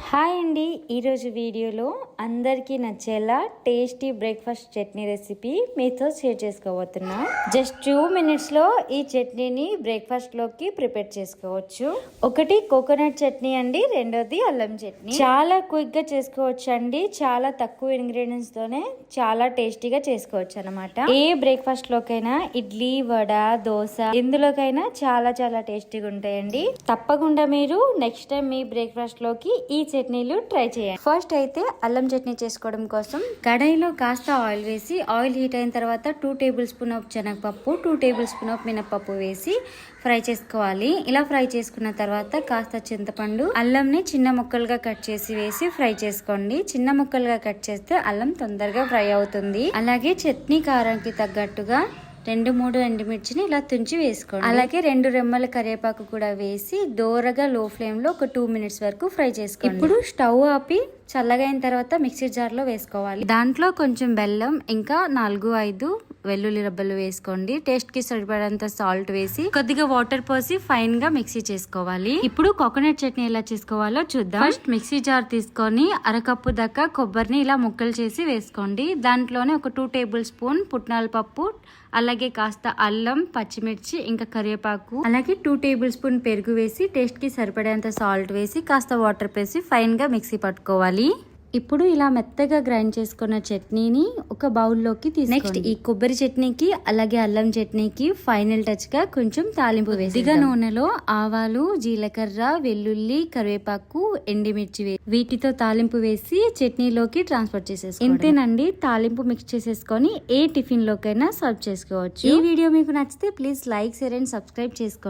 Hi అండి, ఈరోజు వీడియోలో అందరికీ నచ్చేలా టేస్టీ బ్రేక్ఫాస్ట్ చట్నీ రెసిపీ మీతో షేర్ చేసుకోబోతున్నా. జస్ట్ 2 minutesలో ఈ చట్నీని బ్రేక్ఫాస్ట్లోకి ప్రిపేర్ చేసుకోవచ్చు. ఒకటి కోకోనట్ చట్నీ అండి, రెండోది అల్లం చట్నీ. చాలా క్విక్గా చేసుకోవచ్చు అండి, చాలా తక్కువ ఇంగ్రీడియంట్స్తోనే చాలా టేస్టీగా చేసుకోవచ్చు అనమాట. ఏ బ్రేక్ఫాస్ట్లోకైనా ఇడ్లీ, వడ, దోశ ఎందులోకైనా చాలా చాలా టేస్టీగా ఉంటాయండి. తప్పకుండా మీరు నెక్స్ట్ టైం మీ బ్రేక్ఫాస్ట్లోకి ఈ చట్నీలు ట్రై చేయండి. ఫస్ట్ అయితే అల్లం చట్నీ చేసుకోవడం కోసం కడాయిలో కాస్త ఆయిల్ వేసి, ఆయిల్ హీట్ అయిన తర్వాత 2 tablespoons ఆఫ్ శనగపప్పు, 2 tablespoons ఆఫ్ మినపప్పు వేసి ఫ్రై చేసుకోవాలి. ఇలా ఫ్రై చేసుకున్న తర్వాత కాస్త చింతపండు, అల్లంని చిన్న ముక్కలుగా కట్ చేసి వేసి ఫ్రై చేసుకోండి. చిన్న ముక్కలుగా కట్ చేస్తే అల్లం తొందరగా ఫ్రై అవుతుంది. అలాగే చట్నీ కారానికి తగ్గట్టుగా 2-3 ఎండుమిర్చిని ఇలా తుంచి వేసుకోండి. అలాగే 2 రెమ్మల కరివేపాకు కూడా వేసి దోరగా లో ఫ్లేమ్ లో ఒక 2 minutes వరకు ఫ్రై చేసుకోండి. ఇప్పుడు స్టవ్ ఆపి చల్లగైన తర్వాత మిక్సీ జార్ లో వేసుకోవాలి. దాంట్లో కొంచెం బెల్లం, ఇంకా 4-5 వెల్లుల్లి రబ్బలు వేసుకోండి. టేస్ట్ కి సరిపడంత సాల్ట్ వేసి కొద్దిగా వాటర్ పోసి ఫైన్ గా మిక్సీ చేసుకోవాలి. ఇప్పుడు కోకోనట్ చట్నీ ఎలా చేసుకోవాలో చూద్దాం. ఫస్ట్ మిక్సీ జార్ తీసుకొని అరకప్పు దాకా కొబ్బరిని ఇలా ముక్కలు చేసి వేసుకోండి. దాంట్లోనే ఒక 2 tablespoons పుట్నాల పప్పు, అలాగే కాస్త అల్లం, పచ్చిమిర్చి, ఇంకా కరివేపాకు, అలాగే 2 tablespoons పెరుగు వేసి టేస్ట్ కి సరిపడేంత సాల్ట్ వేసి కాస్త వాటర్ వేసి ఫైన్ గా మిక్సీ పట్టుకోవాలి. ఇప్పుడు ఇలా మెత్తగా గ్రైండ్ చేసుకున్న చట్నీని ఒక బౌల్లోకి తీసుకోండి. నెక్స్ట్ ఈ కొబ్బరి చట్నీకి అలాగే అల్లం చట్నీకి ఫైనల్ టచ్ గా కొంచెం తాలింపు వేసి, కొద్దిగా నూనెలో ఆవాలు, జీలకర్ర, వెల్లుల్లి, కరివేపాకు, ఎండుమిర్చి వీటితో తాలింపు వేసి చట్నీలోకి ట్రాన్స్ఫర్ చేసేసుకోండి. ఇంతేనండి, తాలింపు మిక్స్ చేసేసుకొని ఏ టిఫిన్ లోకైనా సర్వ్ చేసుకోవచ్చు. ఈ వీడియో మీకు నచ్చితే please like, share and subscribe చేసుకోండి.